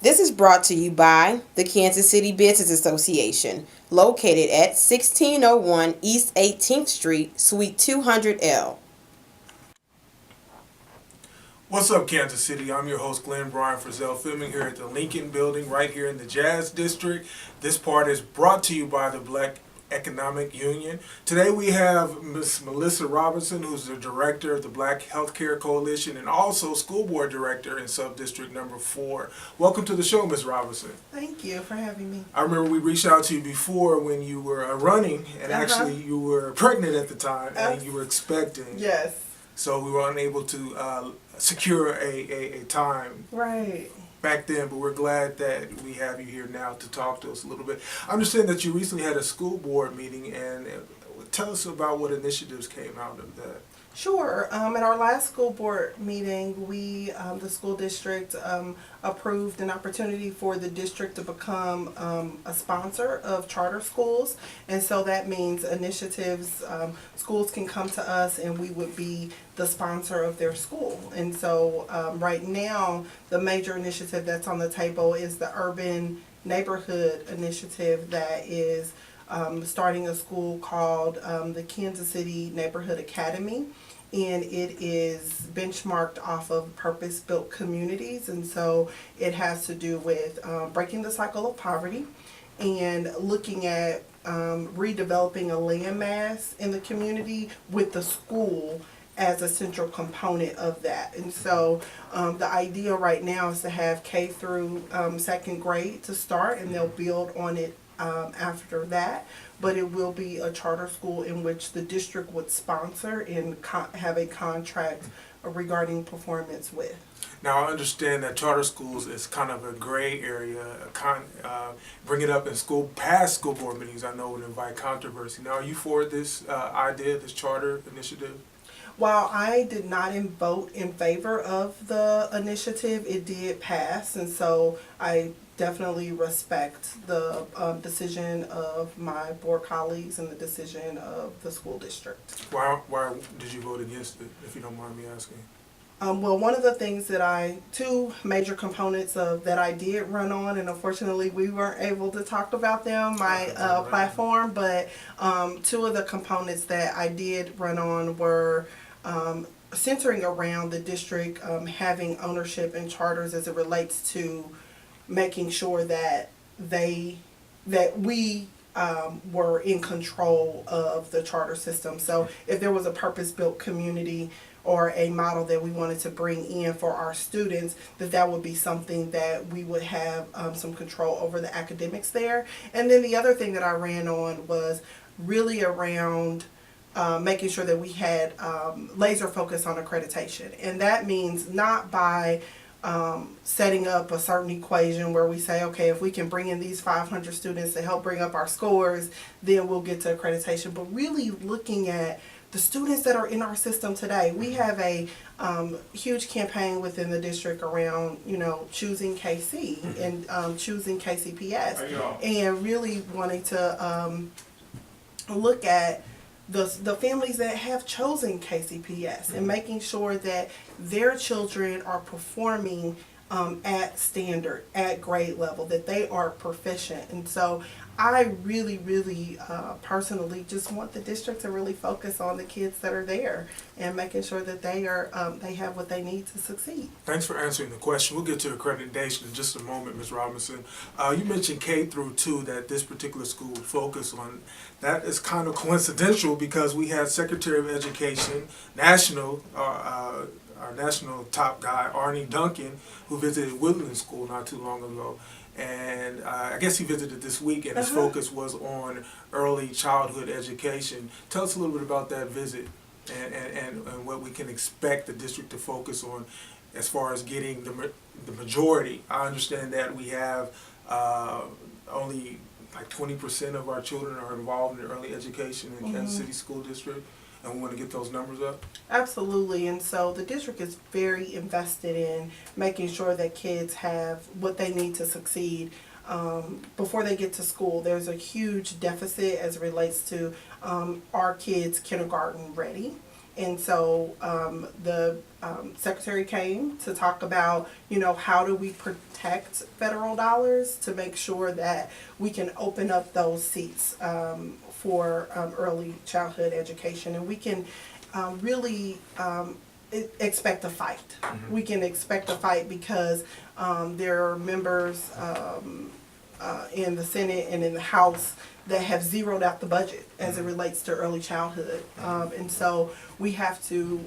This is brought to you by the Kansas City Business Association, located at 1601 East 18th Street, Suite 200L. What's up, Kansas City? I'm your host, Glenn Brian Frizell, filming here at the Lincoln Building right here in the Jazz District. This part is brought to you by the Black Economic Union. Today we have Ms. Melissa Robinson, who's the director of the Black Healthcare Coalition and also school board director in Subdistrict number 4. Welcome to the show, Ms. Robinson. Thank you for having me. I remember we reached out to you before when you were running, and actually you were pregnant at the time and you were expecting. Yes. So we were unable to secure a time Right. back then, but we're glad that we have you here now to talk to us a little bit. I understand that you recently had a school board meeting, and tell us about what initiatives came out of that. Sure. At our last school board meeting, the school district, approved an opportunity for the district to become a sponsor of charter schools. And so that means initiatives, schools can come to us and we would be the sponsor of their school. And so right now, the major initiative that's on the table is the Urban Neighborhood Initiative that is starting a school called the Kansas City Neighborhood Academy, and it is benchmarked off of purpose-built communities, and so it has to do with breaking the cycle of poverty and looking at redeveloping a landmass in the community with the school as a central component of that. And so the idea right now is to have K through second grade to start, and they'll build on it after that, but it will be a charter school in which the district would sponsor and have a contract regarding performance with. Now, I understand that charter schools is kind of a gray area. Bring it up in past school board meetings, I know would invite controversy. Now, are you for this idea, this charter initiative? While I did not vote in favor of the initiative, it did pass, and so I definitely respect the decision of my board colleagues and the decision of the school district. Why did you vote against it, if you don't mind me asking? Well, one of the things that two major components of that I did run on, and unfortunately we weren't able to talk about them, my platform, but two of the components that I did run on were centering around the district having ownership in charters as it relates to making sure that we were in control of the charter system. So if there was a purpose-built community or a model that we wanted to bring in for our students, that would be something that we would have some control over the academics there. And then the other thing that I ran on was really around making sure that we had laser focus on accreditation. And that means not by setting up a certain equation where we say, okay, if we can bring in these 500 students to help bring up our scores, then we'll get to accreditation. But really looking at the students that are in our system today. We have a huge campaign within the district around, choosing KC and choosing KCPS, and really wanting to look at the families that have chosen KCPS and making sure that their children are performing at standard, at grade level, that they are proficient. And so I really, really personally just want the district to really focus on the kids that are there and making sure that they have what they need to succeed. Thanks for answering the question. We'll get to accreditation in just a moment, Ms. Robinson. You mentioned K through 2 that this particular school would focus on. That is kind of coincidental because we had Secretary of Education, our national top guy, Arnie Duncan, who visited Woodland School not too long ago. And I guess he visited this week, and his focus was on early childhood education. Tell us a little bit about that visit and what we can expect the district to focus on as far as getting the majority. I understand that we have only like 20% of our children are involved in early education in Kansas City School District, and we want to get those numbers up. Absolutely, and so the district is very invested in making sure that kids have what they need to succeed before they get to school. There's a huge deficit as it relates to our kids kindergarten ready. And so the secretary came to talk about, how do we protect federal dollars to make sure that we can open up those seats for early childhood education, and we can really expect a fight. Mm-hmm. We can expect a fight because there are members in the Senate and in the House that have zeroed out the budget as it relates to early childhood. And so we have to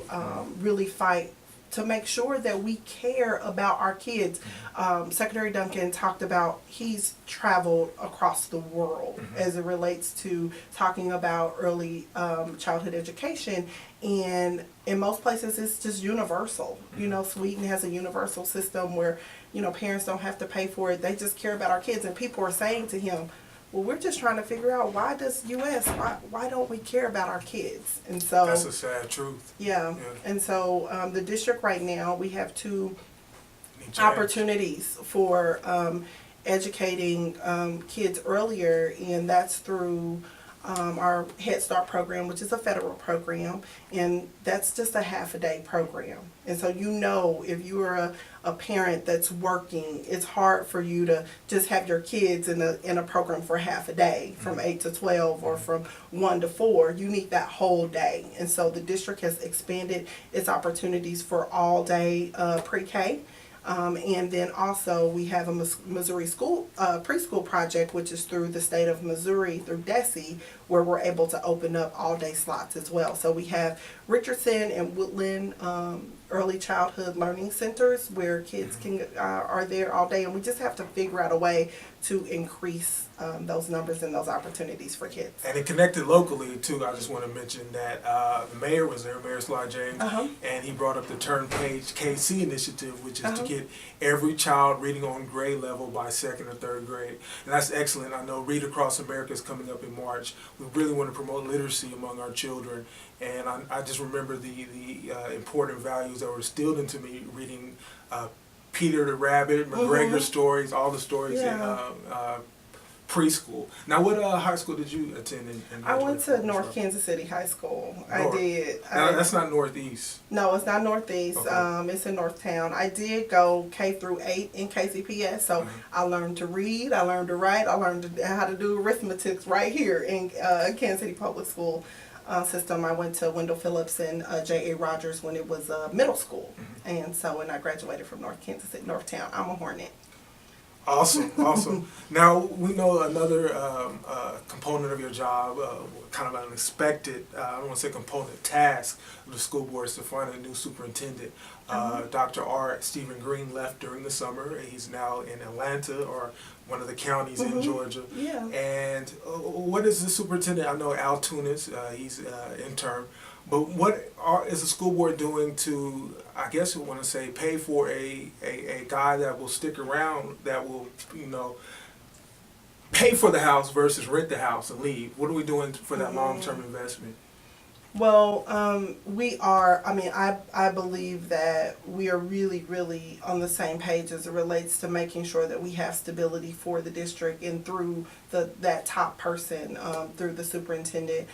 really fight to make sure that we care about our kids. Secretary Duncan talked about he's traveled across the world as it relates to talking about early childhood education. And in most places, it's just universal. Sweden has a universal system where, parents don't have to pay for it. They just care about our kids. And people are saying to him, well, we're just trying to figure out why does U.S., why don't we care about our kids? And so that's a sad truth. Yeah. And so the district right now, we have two Need change. opportunities for educating kids earlier, and that's through our Head Start program, which is a federal program, and that's just a half-a-day program. And so if you are a parent that's working, it's hard for you to just have your kids in a program for half a day, from 8 to 12 or from 1 to 4. You need that whole day. And so the district has expanded its opportunities for all-day pre-K. And then also we have a Missouri school preschool project, which is through the state of Missouri through DESE, where we're able to open up all-day slots as well. So we have Richardson and Woodland early childhood learning centers where kids are there all day, and we just have to figure out a way to increase those numbers and those opportunities for kids. And it connected locally too. I just want to mention that the mayor was there, Mayor Sly James, and he brought up the Turn Page KC initiative, which is to get every child reading on grade level by 2nd or 3rd grade. And that's excellent. I know Read Across America is coming up in March. We really want to promote literacy among our children. And I just remember the important values that were instilled into me reading Peter the Rabbit, McGregor stories, all the stories in preschool. Now, what high school did you attend in I went to North Kansas City High School. North. I did. Now, that's not Northeast. No, it's not Northeast. Okay. It's in Northtown. I did go K through 8 in KCPS, so I learned to read, I learned to write, I learned how to do arithmetic right here in Kansas City Public School system. I went to Wendell Phillips and J.A. Rogers when it was middle school, and I graduated from North Kansas City, Northtown. I'm a Hornet. Awesome, awesome. Now, we know another component of your job, kind of an unexpected, I don't want to say component, task of the school board is to find a new superintendent. Dr. R. Stephen Green left during the summer. He's now in Atlanta, or one of the counties in Georgia. Yeah. And what is the superintendent? I know Al Tunis, he's intern. But what is the school board doing to, I guess you want to say, pay for a guy that will stick around, that will, pay for the house versus rent the house and leave? What are we doing for that long-term investment? Well, we are, I believe that we are really, really on the same page as it relates to making sure that we have stability for the district, and through that top person, through the superintendent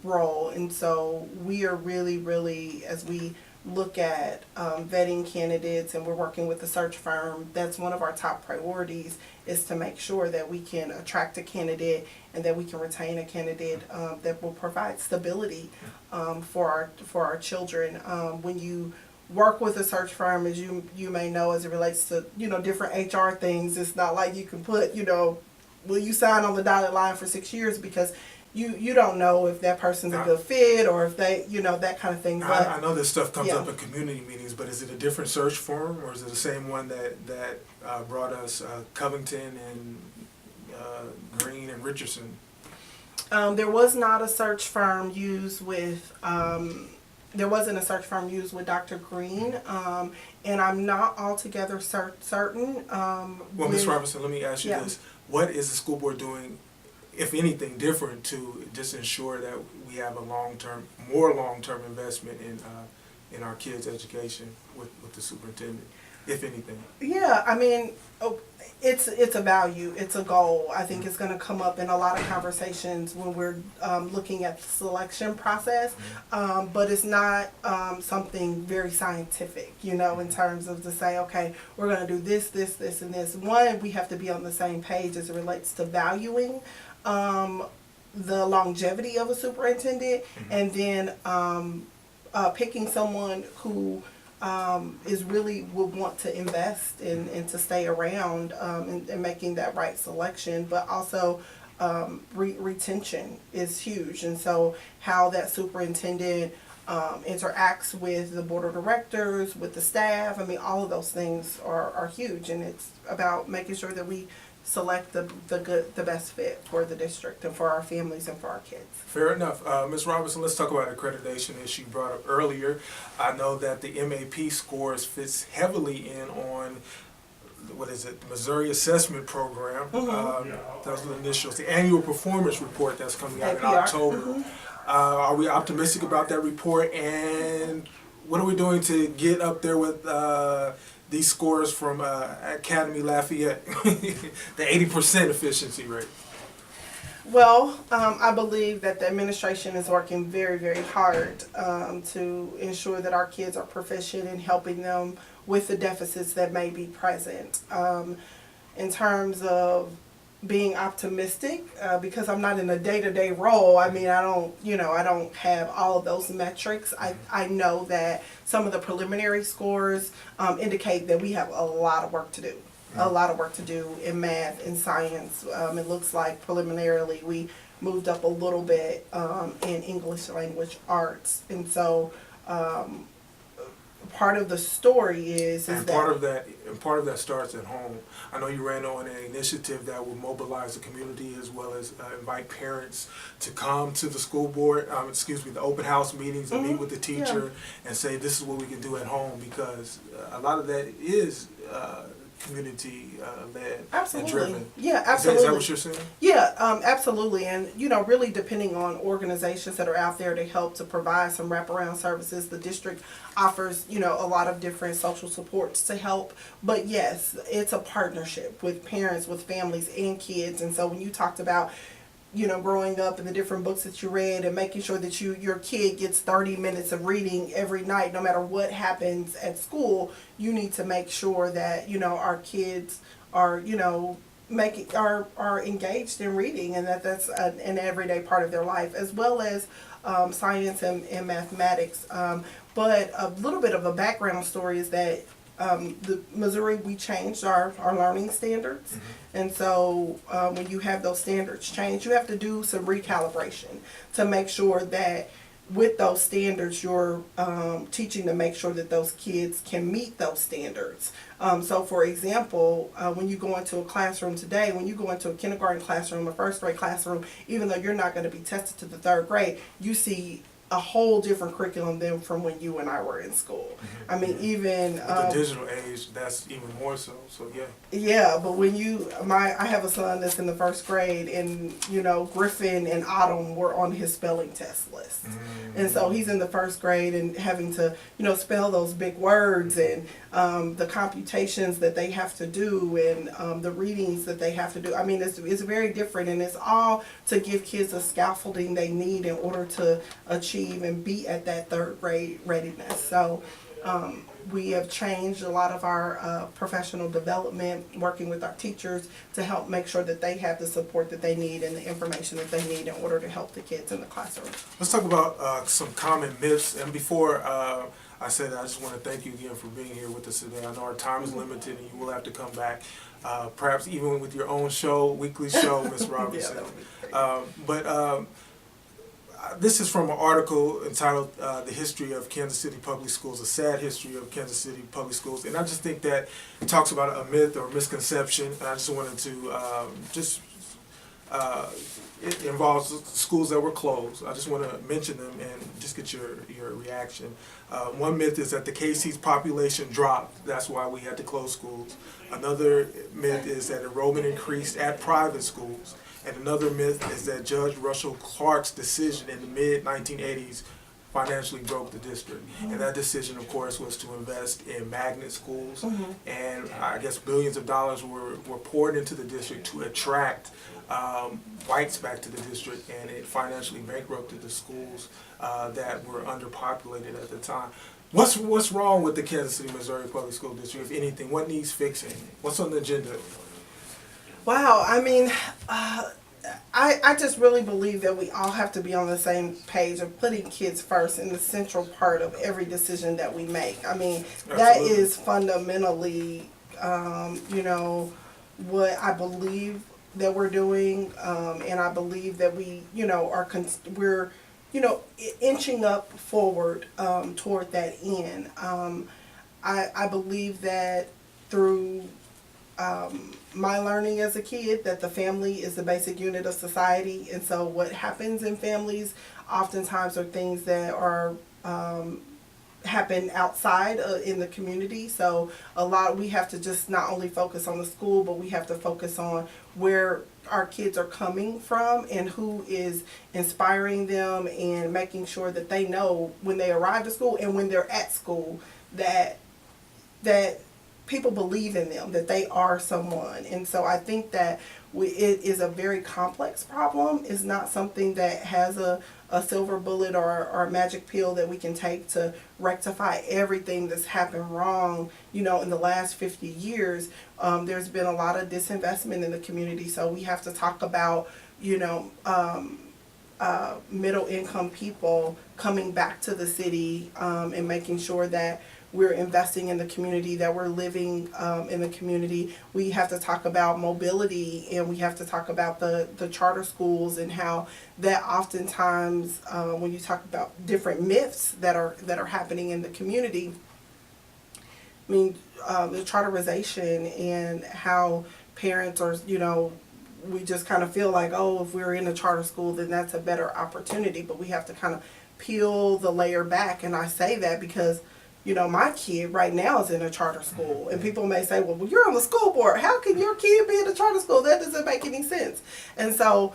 role. And so we are really, really, as we look at vetting candidates, and we're working with the search firm, that's one of our top priorities, is to make sure that we can attract a candidate and that we can retain a candidate that will provide stability for our children. When you work with a search firm, as you may know, as it relates to different HR things, it's not like you can put will you sign on the dotted line for 6 years, because you don't know if that person's a good fit, or if they, that kind of thing. But I know this stuff comes up in community meetings, but is it a different search firm, or is it the same one that brought us Covington and Green and Richardson? There was not a search firm used with, there wasn't a search firm used with Dr. Green, and I'm not altogether certain. Well, Ms. Robinson, let me ask you this. What is the school board doing, if anything, different to just ensure that we have a more long-term investment in our kids' education with the superintendent? if anything? Yeah, I mean, it's a value, it's a goal. I think it's going to come up in a lot of conversations when we're looking at the selection process, but it's not something very scientific, you know, in terms of to say, okay, we're going to do this, this, this, and this. One, we have to be on the same page as it relates to valuing the longevity of a superintendent, and then picking someone who is really would want to invest and to stay around and making that right selection, but also retention is huge. And so how that superintendent interacts with the board of directors, with the staff, I mean, all of those things are huge, and it's about making sure that we select the best fit for the district and for our families and for our kids. Fair enough. Ms. Robinson, let's talk about accreditation as you brought up earlier. I know that the MAP scores fits heavily in on, what is it, the Missouri Assessment Program. Those are the initials. The annual performance report that's coming out in October. Are we optimistic about that report? And what are we doing to get up there with these scores from Academy Lafayette, the 80% efficiency rate? Well, I believe that the administration is working very, very hard to ensure that our kids are proficient in helping them with the deficits that may be present. In terms of being optimistic, because I'm not in a day-to-day role, I mean, I don't have all of those metrics. I know that some of the preliminary scores indicate that we have a lot of work to do. A lot of work to do in math and science. It looks like preliminarily we moved up a little bit in English language arts, and so part of the story is part of that starts at home. I know you ran on an initiative that will mobilize the community as well as invite parents to come to the school board, the open house meetings and meet with the teacher and say this is what we can do at home, because a lot of that is community led and driven. Yeah, absolutely. Is that what you're saying? Yeah, absolutely. And, really depending on organizations that are out there to help to provide some wraparound services, the district offers, a lot of different social supports to help. But yes, it's a partnership with parents, with families and kids. And so when you talked about growing up and the different books that you read and making sure that your kid gets 30 minutes of reading every night, no matter what happens at school, you need to make sure that, our kids are, are engaged in reading, and that's an everyday part of their life, as well as science and mathematics. But a little bit of a background story is that the Missouri, we changed our learning standards. And so when you have those standards change, you have to do some recalibration to make sure that with those standards, you're teaching to make sure that those kids can meet those standards. So for example, when you go into a classroom today, when you go into a kindergarten classroom, a first grade classroom, even though you're not going to be tested to the third grade, you see a whole different curriculum than from when you and I were in school. I mean, even with the digital age, that's even more so. So yeah. Yeah, but when I have a son that's in the first grade, and Griffin and Autumn were on his spelling test list, and so he's in the first grade and having to spell those big words and the computations that they have to do and the readings that they have to do. I mean, it's very different, and it's all to give kids a scaffolding they need in order to achieve and be at that third grade readiness. So we have changed a lot of our professional development, working with our teachers to help make sure that they have the support that they need and the information that they need in order to help the kids in the classroom. Let's talk about some common myths. And before I say that, I just want to thank you again for being here with us today. I know our time is limited and you will have to come back, perhaps even with your own show, weekly show, Ms. Robinson. This is from an article entitled The History of Kansas City Public Schools, A Sad History of Kansas City Public Schools. And I just think that it talks about a myth or a misconception. And I just wanted to it involves schools that were closed. I just want to mention them and just get your reaction. One myth is that the KC's population dropped. That's why we had to close schools. Another myth is that enrollment increased at private schools. And another myth is that Judge Russell Clark's decision in the mid-1980s financially broke the district. And that decision, of course, was to invest in magnet schools. And I guess billions of dollars were poured into the district to attract whites back to the district, and it financially bankrupted the schools that were underpopulated at the time. What's wrong with the Kansas City, Missouri Public School District, if anything? What needs fixing? What's on the agenda? Wow, I mean, I just really believe that we all have to be on the same page of putting kids first in the central part of every decision that we make. I mean, that Absolutely. is fundamentally, you know, what I believe that we're doing, and I believe that we, you know, we're, you know, inching up forward toward that end. I believe that through my learning as a kid, that the family is the basic unit of society, and so what happens in families oftentimes are things that are happen outside in the community. So we have to just not only focus on the school, but we have to focus on where our kids are coming from and who is inspiring them, and making sure that they know when they arrive to school and when they're at school that people believe in them, that they are someone. And so I think that it is a very complex problem. It's not something that has a silver bullet or a magic pill that we can take to rectify everything that's happened wrong, you know, in the last 50 years. There's been a lot of disinvestment in the community. So we have to talk about, you know, middle income people coming back to the city, and making sure that we're investing in the community, that we're living in the community. We have to talk about mobility, and we have to talk about the charter schools, and how that oftentimes, when you talk about different myths that are happening in the community, I mean, the charterization, and how parents are, you know, we just kind of feel like, oh, if we're in a charter school, then that's a better opportunity. But we have to kind of peel the layer back. And I say that because, you know, my kid right now is in a charter school, and people may say, well, you're on the school board. How can your kid be in a charter school? That doesn't make any sense. And so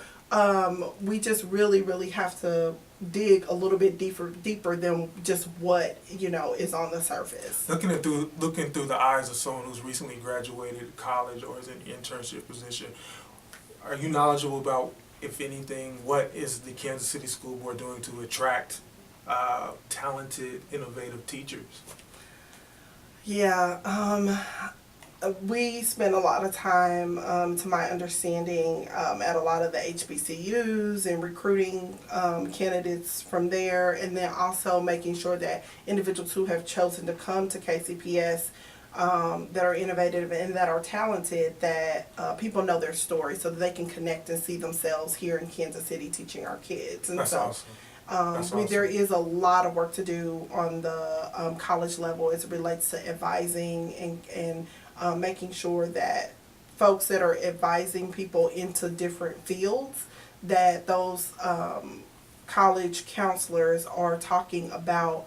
we just really, really have to dig a little bit deeper than just what, you know, is on the surface. Looking through the eyes of someone who's recently graduated college or is in an internship position, are you knowledgeable about, if anything, what is the Kansas City School Board doing to attract talented, innovative teachers? Yeah, we spend a lot of time, to my understanding, at a lot of the HBCUs and recruiting candidates from there, and then also making sure that individuals who have chosen to come to KCPS, that are innovative and that are talented, that people know their story so that they can connect and see themselves here in Kansas City teaching our kids. And That's so awesome. That's awesome. there is a lot of work to do on the college level as it relates to advising and making sure that folks that are advising people into different fields, that those college counselors are talking about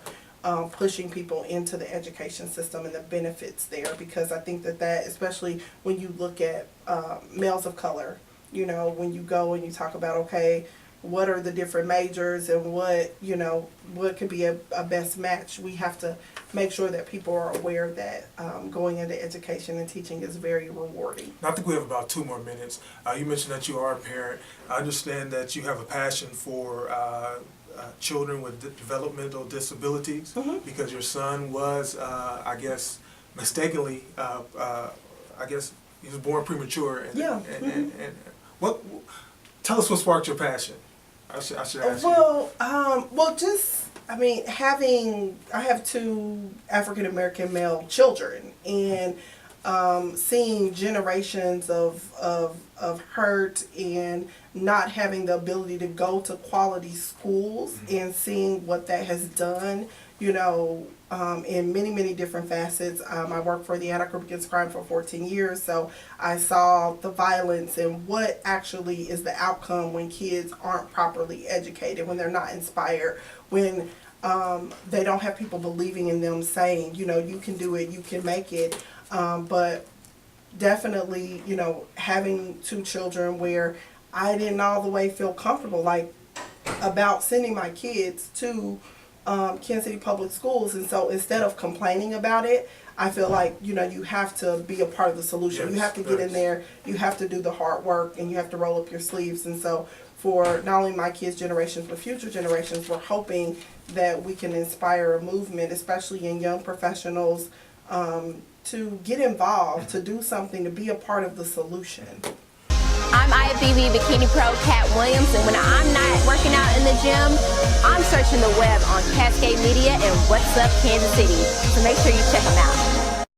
pushing people into the education system and the benefits there. Because I think that especially when you look at males of color, you know, when you go and you talk about, okay, what are the different majors and what, you know, what could be a best match, we have to make sure that people are aware that going into education and teaching is very rewarding. I think we have about 2 more minutes. You mentioned that you are a parent. I understand that you have a passion for children with developmental disabilities, because your son was, I guess, mistakenly, I guess he was born premature. And, Yeah. And what? Tell us what sparked your passion. I should ask you. Well, just, I mean, I have 2 African American male children, and seeing generations of hurt and not having the ability to go to quality schools, and seeing what that has done, you know, in many, many different facets. I worked for the Anti-Group Against Crime for 14 years, so I saw the violence and what actually is the outcome when kids aren't properly educated, when they're not inspired, when they don't have people believing in them, saying, you know, you can do it, you can make it. But definitely, you know, having 2 children where I didn't all the way feel comfortable, like, about sending my kids to Kansas City Public Schools. And so instead of complaining about it, I feel like, you have to be a part of the solution. Yes, You have to get in there, you have to do the hard work, and you have to roll up your sleeves. And so for not only my kids' generations, but future generations, we're hoping that we can inspire a movement, especially in young professionals, to get involved, to do something, to be a part of the solution. I'm IFBB Bikini Pro Kat Williams, and when I'm not working out in the gym, I'm searching the web on Cascade Media and What's Up Kansas City. So make sure you check them out.